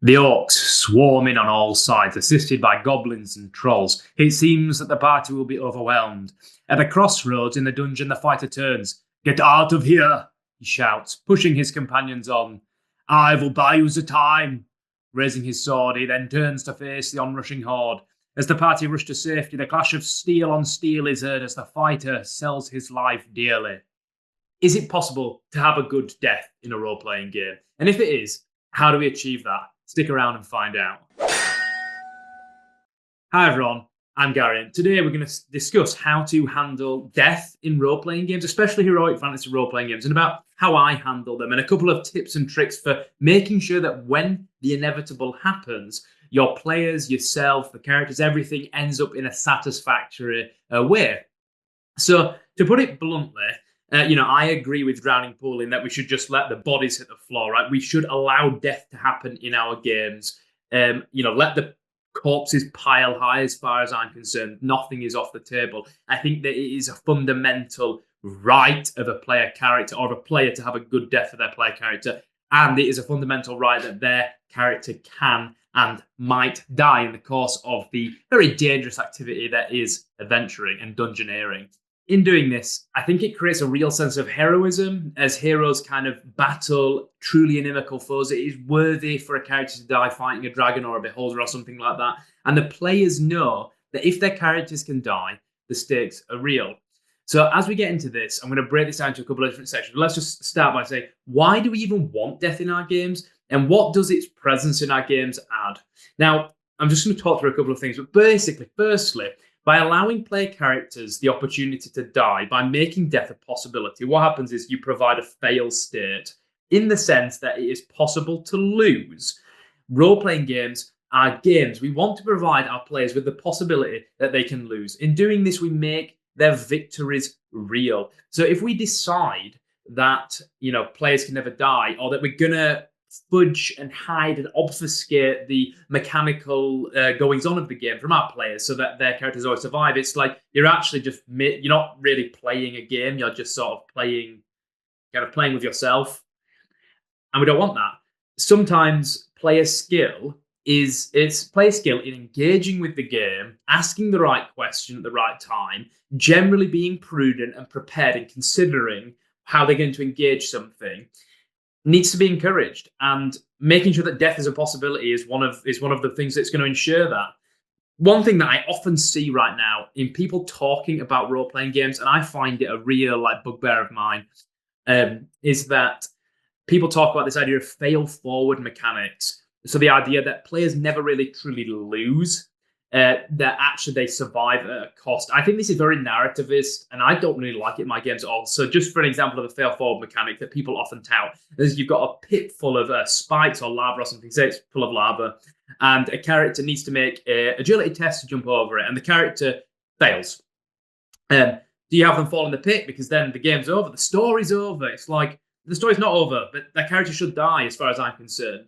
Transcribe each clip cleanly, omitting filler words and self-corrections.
The orcs swarm in on all sides, assisted by goblins and trolls. It seems that the party will be overwhelmed. At the crossroads in the dungeon, the fighter turns. "Get out of here!" he shouts, pushing his companions on. "I will buy you the time." Raising his sword, he then turns to face the onrushing horde. As the party rush to safety, the clash of steel on steel is heard as the fighter sells his life dearly. Is it possible to have a good death in a role-playing game? And if it is, how do we achieve that? Stick around and find out. Hi everyone, I'm Gary, and today we're going to discuss how to handle death in role-playing games, especially heroic fantasy role-playing games, and about how I handle them, and a couple of tips and tricks for making sure that when the inevitable happens, your players, yourself, the characters, everything ends up in a satisfactory way. So, to put it bluntly, I agree with Drowning Pool in that we should just let the bodies hit the floor, right? We should allow death to happen in our games. Let the corpses pile high as far as I'm concerned. Nothing is off the table. I think that it is a fundamental right of a player character or of a player to have a good death for their player character. And it is a fundamental right that their character can and might die in the course of the very dangerous activity that is adventuring and dungeoneering. In doing this, I think it creates a real sense of heroism as heroes kind of battle truly inimical foes. It is worthy for a character to die fighting a dragon or a beholder or something like that. And the players know that if their characters can die, the stakes are real. So as we get into this, I'm going to break this down into a couple of different sections. Let's just start by saying, why do we even want death in our games? And what does its presence in our games add? Now, I'm just going to talk through a couple of things. But basically, firstly, by allowing player characters the opportunity to die, by making death a possibility, what happens is you provide a fail state in the sense that it is possible to lose. Role-playing games are games. We want to provide our players with the possibility that they can lose. In doing this, we make their victories real. So if we decide that, players can never die, or that we're going to fudge and hide and obfuscate the mechanical goings on of the game from our players so that their characters always survive, it's like you're actually you're not really playing a game, you're just sort of playing with yourself. And we don't want that. Sometimes player skill in engaging with the game, asking the right question at the right time, generally being prudent and prepared and considering how they're going to engage something needs to be encouraged, and making sure that death is a possibility is one of the things that's going to ensure that. One thing that I often see right now in people talking about role-playing games, and I find it a real bugbear of mine, is that people talk about this idea of fail-forward mechanics. So the idea that players never really truly lose, that actually they survive at a cost. I think this is very narrativist, and I don't really like it in my games at all. So just for an example of a fail-forward mechanic that people often tout, is you've got a pit full of spikes or lava or something, say it's full of lava, and a character needs to make an agility test to jump over it, and the character fails. Do you have them fall in the pit? Because then the game's over, the story's over. It's like, the story's not over, but that character should die as far as I'm concerned.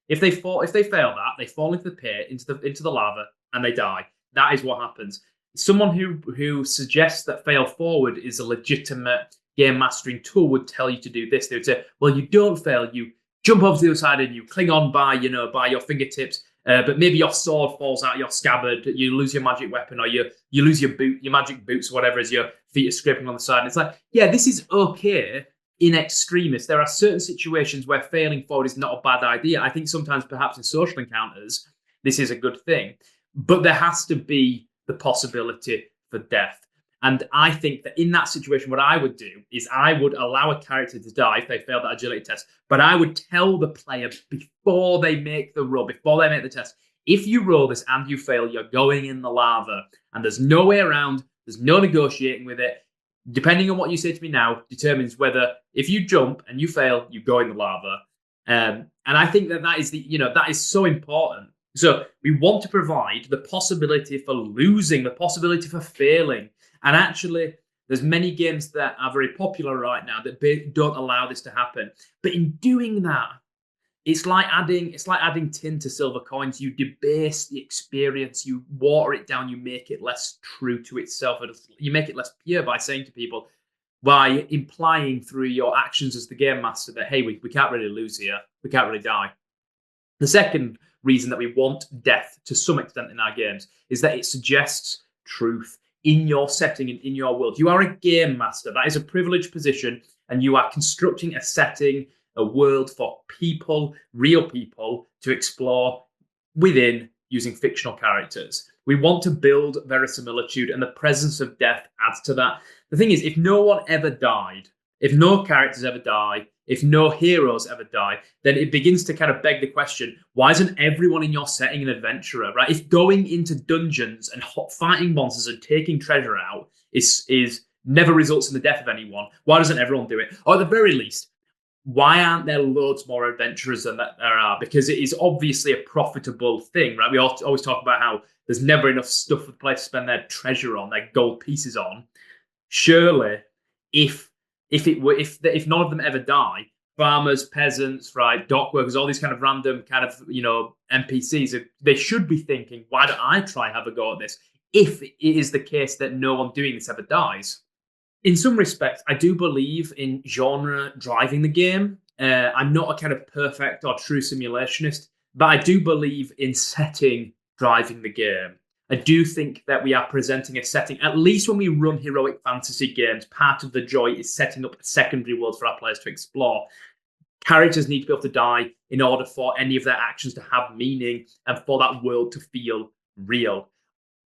If they fail that, they fall into the pit, into the lava, and they die. That is what happens. Someone who suggests that fail forward is a legitimate game mastering tool would tell you to do this. They would say, well, you don't fail, you jump over to the other side and you cling on by your fingertips, but maybe your sword falls out of your scabbard, you lose your magic weapon, or you lose your magic boots, or whatever, as your feet are scraping on the side. And it's like, yeah, this is okay in extremis. There are certain situations where failing forward is not a bad idea. I think sometimes perhaps in social encounters, this is a good thing. But there has to be the possibility for death. And I think that in that situation, what I would do is I would allow a character to die if they fail that agility test. But I would tell the player before they make the roll, before they make the test, if you roll this and you fail, you're going in the lava. And there's no way around. There's no negotiating with it. Depending on what you say to me now, determines whether if you jump and you fail, you go in the lava. And I think that is so important. So we want to provide the possibility for losing, the possibility for failing. And actually, there's many games that are very popular right now that don't allow this to happen. But in doing that, it's like adding tin to silver coins. You debase the experience, you water it down, you make it less true to itself. You make it less pure by saying to people, by implying through your actions as the game master that, hey, we can't really lose here. We can't really die. The second reason that we want death to some extent in our games is that it suggests truth in your setting and in your world. You are a game master. That is a privileged position, and you are constructing a setting, a world for people, real people, to explore within using fictional characters. We want to build verisimilitude, and the presence of death adds to that. The thing is, if no one ever died, if no characters ever die, if no heroes ever die, then it begins to kind of beg the question, why isn't everyone in your setting an adventurer, right? If going into dungeons and fighting monsters and taking treasure out is never results in the death of anyone, why doesn't everyone do it? Or at the very least, why aren't there loads more adventurers than there are? Because it is obviously a profitable thing, right? We always talk about how there's never enough stuff for the player to spend their treasure on, their gold pieces on. Surely, if none of them ever die, farmers, peasants, right, dock workers, all these kind of random kind of NPCs, they should be thinking, why don't I try and have a go at this? If it is the case that no one doing this ever dies. In some respects, I do believe in genre driving the game. I'm not a kind of perfect or true simulationist, but I do believe in setting driving the game. I do think that we are presenting a setting, at least when we run heroic fantasy games, part of the joy is setting up a secondary world for our players to explore. Characters need to be able to die in order for any of their actions to have meaning and for that world to feel real.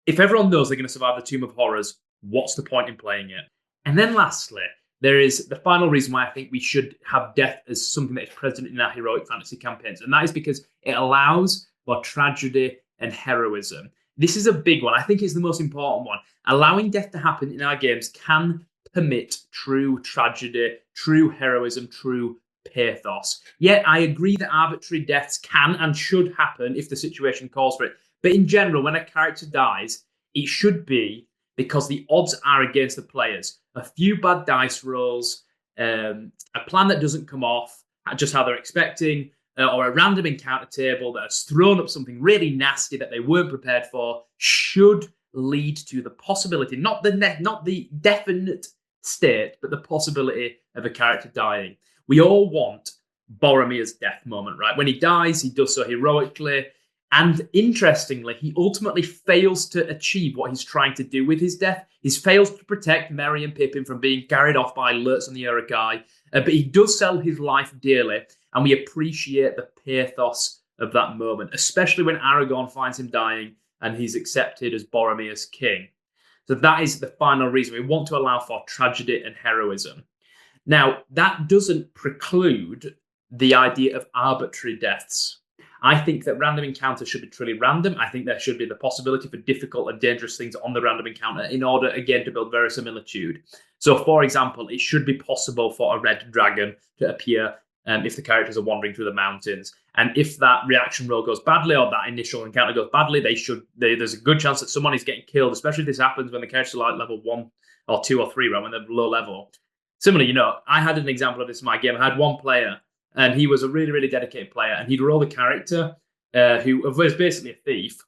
If everyone knows they're going to survive the Tomb of Horrors, what's the point in playing it? And then lastly, there is the final reason why I think we should have death as something that is present in our heroic fantasy campaigns. And that is because it allows for tragedy and heroism. This is a big one. I think it's the most important one. Allowing death to happen in our games can permit true tragedy, true heroism, true pathos. Yet I agree that arbitrary deaths can and should happen if the situation calls for it. But in general, when a character dies, it should be because the odds are against the players. A few bad dice rolls, a plan that doesn't come off just how they're expecting, or a random encounter table that has thrown up something really nasty that they weren't prepared for, should lead to the possibility, not the definite state, but the possibility of a character dying. We all want Boromir's death moment, right? When he dies, he does so heroically. And interestingly, he ultimately fails to achieve what he's trying to do with his death. He fails to protect Merry and Pippin from being carried off by alerts on the Uruk-hai, but he does sell his life dearly, and we appreciate the pathos of that moment, especially when Aragorn finds him dying and he's accepted as Boromir's king. So that is the final reason. We want to allow for tragedy and heroism. Now, that doesn't preclude the idea of arbitrary deaths. I think that random encounters should be truly random. I think there should be the possibility for difficult and dangerous things on the random encounter in order, again, to build verisimilitude. So, for example, it should be possible for a red dragon to appear if the characters are wandering through the mountains. And if that reaction roll goes badly or that initial encounter goes badly, there's a good chance that someone is getting killed, especially if this happens when the characters are like level 1 or 2 or 3, right, when they're low level. Similarly, I had an example of this in my game. I had one player, and he was a really, really dedicated player, and he'd roll the character who was basically a thief,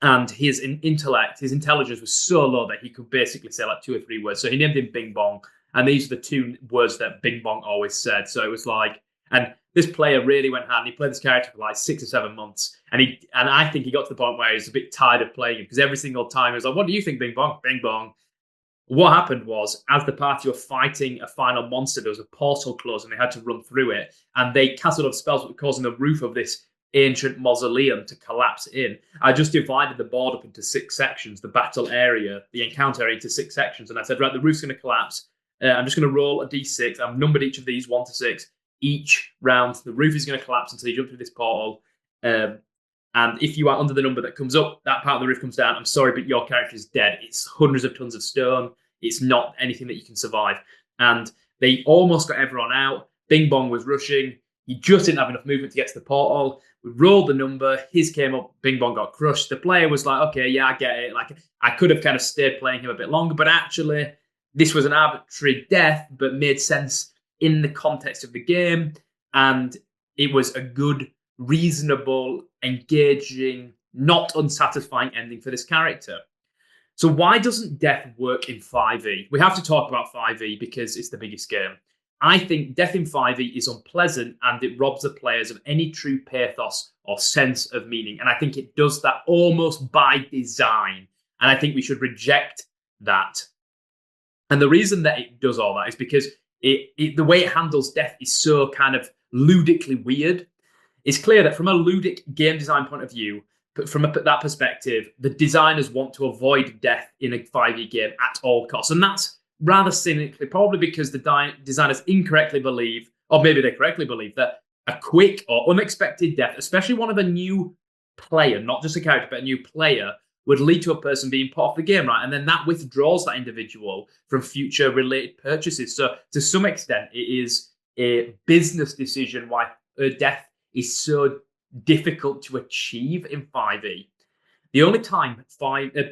and his intellect, his intelligence was so low that he could basically say like 2 or 3 words. So he named him Bing Bong, and these are the 2 words that Bing Bong always said. So it was like, and this player really went hard, and he played this character for like 6 or 7 months, and I think he got to the point where he was a bit tired of playing him, because every single time he was like, "What do you think, Bing Bong?" Bing Bong. What happened was, as the party were fighting a final monster, there was a portal closed and they had to run through it. And they cast a lot of spells that were causing the roof of this ancient mausoleum to collapse in. I just divided the board up into 6 sections, the battle area, the encounter area, into 6 sections. And I said, right, the roof's going to collapse. I'm just going to roll a d6. I've numbered each of these 1 to 6. Each round, the roof is going to collapse until you jump through this portal. And if you are under the number that comes up, that part of the roof comes down. I'm sorry, but your character is dead. It's hundreds of tons of stone. It's not anything that you can survive. And they almost got everyone out. Bing Bong was rushing. He just didn't have enough movement to get to the portal. We rolled the number. His came up. Bing Bong got crushed. The player was like, okay, yeah, I get it. Like, I could have kind of stayed playing him a bit longer, but actually, this was an arbitrary death, but made sense in the context of the game. And it was a good, reasonable, engaging, not unsatisfying ending for this character. So why doesn't death work in 5e? We have to talk about 5e because it's the biggest game. I think death in 5e is unpleasant and it robs the players of any true pathos or sense of meaning. And I think it does that almost by design. And I think we should reject that. And the reason that it does all that is because the way it handles death is so kind of ludically weird. It's clear that from a ludic game design point of view, from that perspective, the designers want to avoid death in a 5e game at all costs. And that's rather cynically, probably because the designers incorrectly believe, or maybe they correctly believe, that a quick or unexpected death, especially one of a new player, not just a character, but a new player, would lead to a person being put off the game, right? And then that withdraws that individual from future related purchases. So to some extent, it is a business decision why death is so difficult to achieve in 5e. The only time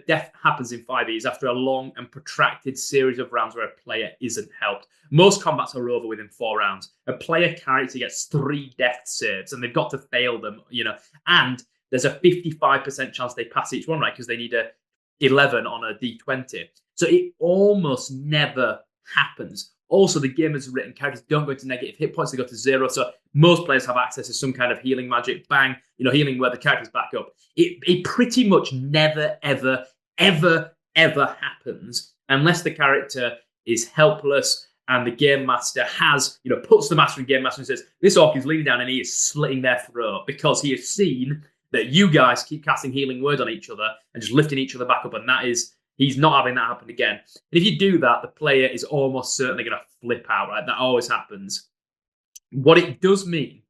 death happens in 5e is after a long and protracted series of rounds where a player isn't helped. Most combats are over within 4 rounds. A player character gets 3 death saves, and they've got to fail them, and there's a 55% chance they pass each one, right? Because they need a 11 on a d20. So it almost never happens. Also, the game is written, characters don't go into negative hit points, they go to 0. So most players have access to some kind of healing magic. Bang, healing where the character's back up. It pretty much never, ever, ever, ever happens unless the character is helpless and the game master has, puts the master in game master and says, this orc is leaning down and he is slitting their throat because he has seen that you guys keep casting healing word on each other and just lifting each other back up. And he's not having that happen again. And if you do that, the player is almost certainly going to flip out, right? That always happens. What it does mean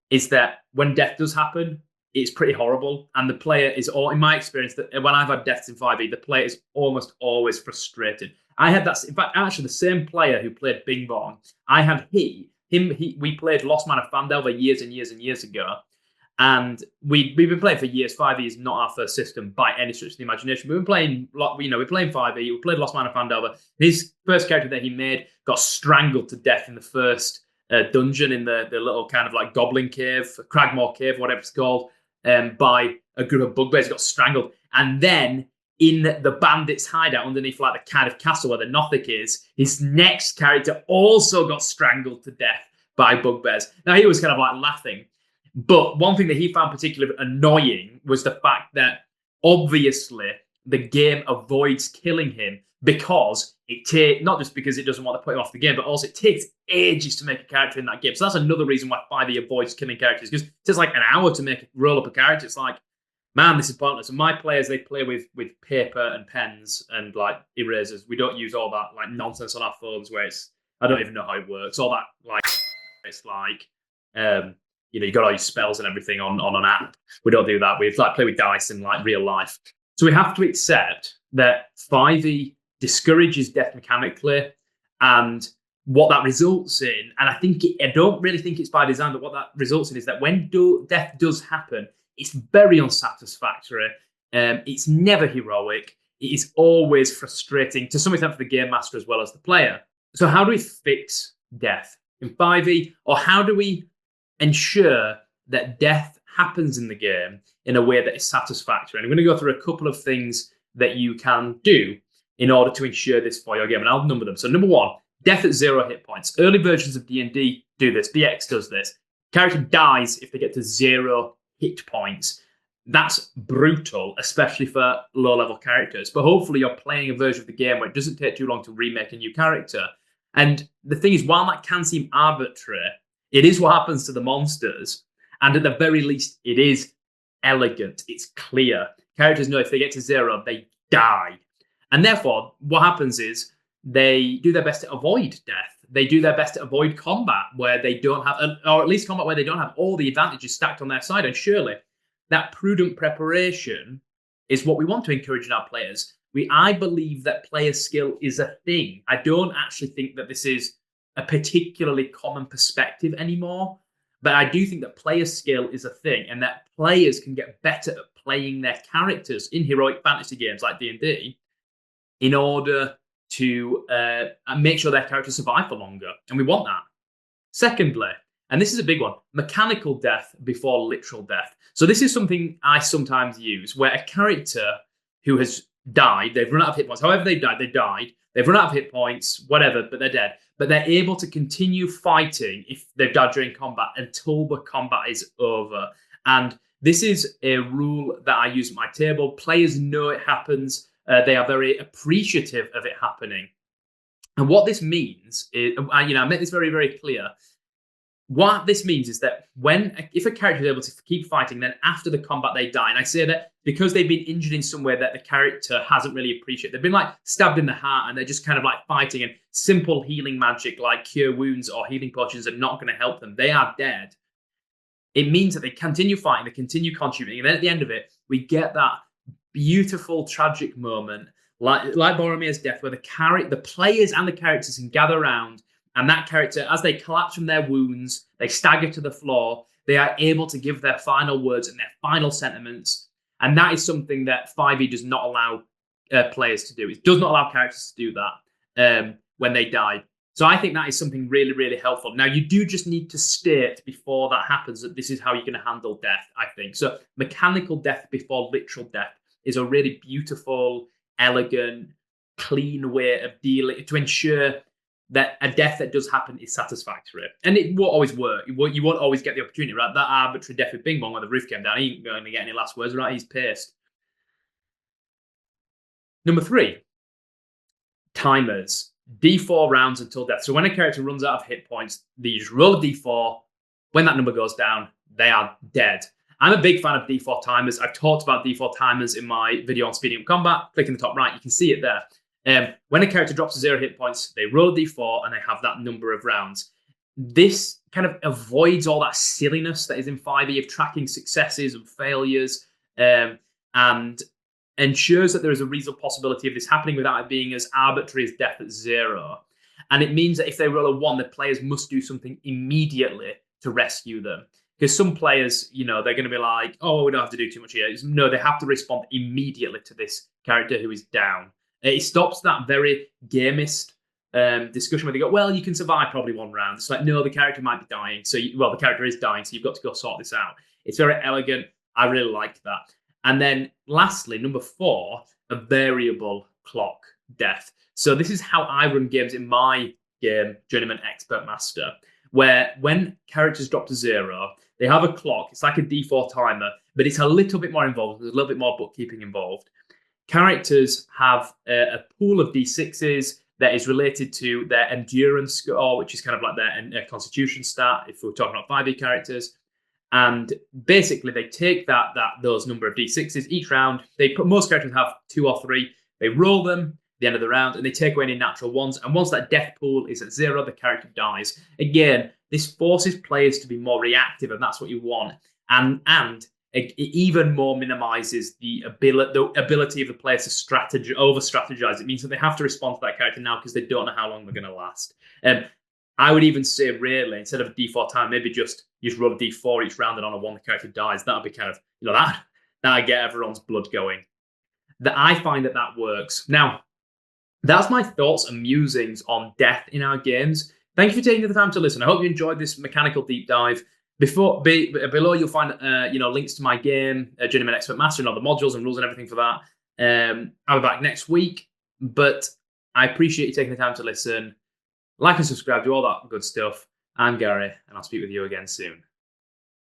is that when death does happen, it's pretty horrible. And the player is, in my experience, that when I've had deaths in 5e, the player is almost always frustrated. I had that, in fact, actually the same player who played Bing Bong, I had we played Lost Man of Phandelver years and years and years ago. And we've been playing for years. 5e is not our first system by any stretch of the imagination. We've been playing, we're playing 5e. We played Lost Man of Phandelver. His first character that he made got strangled to death in the first dungeon in the little kind of like goblin cave, Cragmore cave, whatever it's called, by a group of bugbears. Got strangled. And then in the bandits' hideout underneath like the kind of castle where the Nothic is, his next character also got strangled to death by bugbears. Now he was kind of like laughing. But one thing that he found particularly annoying was the fact that obviously the game avoids killing him because not just because it doesn't want to put him off the game, but also it takes ages to make a character in that game. So that's another reason why 5e avoids killing characters, because it takes like an hour to roll up a character. It's like, man, this is pointless. And my players, they play with paper and pens and like erasers. We don't use all that like nonsense on our phones where I don't even know how it works. All that like it's like you got all your spells and everything on an app. We don't do that. We play with dice in like real life. So we have to accept that 5e discourages death mechanically, and what that results in, and I don't really think it's by design, but what that results in is that when death does happen, it's very unsatisfactory. It's never heroic. It is always frustrating to some extent for the game master as well as the player. So how do we fix death in 5e, or how do we ensure that death happens in the game in a way that is satisfactory? And I'm going to go through a couple of things that you can do in order to ensure this for your game, and I'll number them. So number 1, death at 0 hit points. Early versions of D&D do this. BX does this. Character dies if they get to 0 hit points. That's brutal, especially for low-level characters. But hopefully you're playing a version of the game where it doesn't take too long to remake a new character. And the thing is, while that can seem arbitrary, it is what happens to the monsters. And at the very least, it is elegant. It's clear. Characters know if they get to 0, they die. And therefore, what happens is they do their best to avoid death. They do their best to avoid combat where they don't have, or at least combat where they don't have all the advantages stacked on their side. And surely that prudent preparation is what we want to encourage in our players. I believe that player skill is a thing. I don't actually think that this is a particularly common perspective anymore, but I do think that player skill is a thing, and that players can get better at playing their characters in heroic fantasy games like D&D in order to make sure their characters survive for longer, and we want that. Secondly, and this is a big one, mechanical death before literal death. So this is something I sometimes use, where a character who has died, they've run out of hit points, however they died, They've run out of hit points, whatever, but they're dead. But they're able to continue fighting if they've died during combat until the combat is over. And this is a rule that I use at my table. Players know it happens. They are very appreciative of it happening. And what this means is, I make this very, very clear. What this means is that if a character is able to keep fighting, then after the combat they die. And I say that because they've been injured in some way that the character hasn't really appreciated. They've been like stabbed in the heart and they're just kind of like fighting, and simple healing magic like cure wounds or healing potions are not going to help them. They are dead. It means that they continue fighting, they continue contributing, and then at the end of it, we get that beautiful, tragic moment, like Boromir's death, where the players and the characters can gather around, and that character, as they collapse from their wounds, they stagger to the floor, they are able to give their final words and their final sentiments. And that is something that 5e does not allow players to do. It does not allow characters to do that when they die. So I think that is something really, really helpful. Now, you do just need to state before that happens that this is how you're going to handle death, I think. So mechanical death before literal death is a really beautiful, elegant, clean way of dealing to ensure that a death that does happen is satisfactory. And it won't always work. You won't always get the opportunity, right? That arbitrary death with Bing Bong, where the roof came down, he ain't going to get any last words, right? He's pissed. Number 3, timers. D4 rounds until death. So when a character runs out of hit points, they just roll a D4. When that number goes down, they are dead. I'm a big fan of D4 timers. I've talked about D4 timers in my video on speeding up combat. Click in the top right, you can see it there. When a character drops to 0 hit points, they roll a D4 and they have that number of rounds. This kind of avoids all that silliness that is in 5e of tracking successes and failures, and ensures that there is a reasonable possibility of this happening without it being as arbitrary as death at 0. And it means that if they roll a 1, the players must do something immediately to rescue them. Because some players, they're going to be like, oh, we don't have to do too much here. No, they have to respond immediately to this character who is down. It stops that very gamist discussion where they go, well, you can survive probably 1 round. It's like, no, the character might be dying. The character is dying, so you've got to go sort this out. It's very elegant. I really like that. And then lastly, number 4, a variable clock death. So this is how I run games in my game, Journeyman Expert Master, where when characters drop to 0, they have a clock. It's like a D4 timer, but it's a little bit more involved. There's a little bit more bookkeeping involved. Characters have a pool of D6s that is related to their endurance score, which is kind of like their constitution stat, if we're talking about 5e characters. And basically, they take those number of D6s each round. Most characters have 2 or 3. They roll them at the end of the round, and they take away any natural ones. And once that death pool is at 0, the character dies. Again, this forces players to be more reactive, and that's what you want. And it even more minimizes the ability of the players to over-strategize. It means that they have to respond to that character now because they don't know how long they're going to last. I would even say, really, instead of a D4 time, maybe just roll a D4 each round, and on a 1 the character dies. That would be kind of, that'd get everyone's blood going. I find that works. Now, that's my thoughts and musings on death in our games. Thank you for taking the time to listen. I hope you enjoyed this mechanical deep dive. Below, you'll find links to my game, Journeyman Expert Master, and all the modules and rules and everything for that. I'll be back next week, but I appreciate you taking the time to listen. Like and subscribe, do all that good stuff. I'm Gary, and I'll speak with you again soon.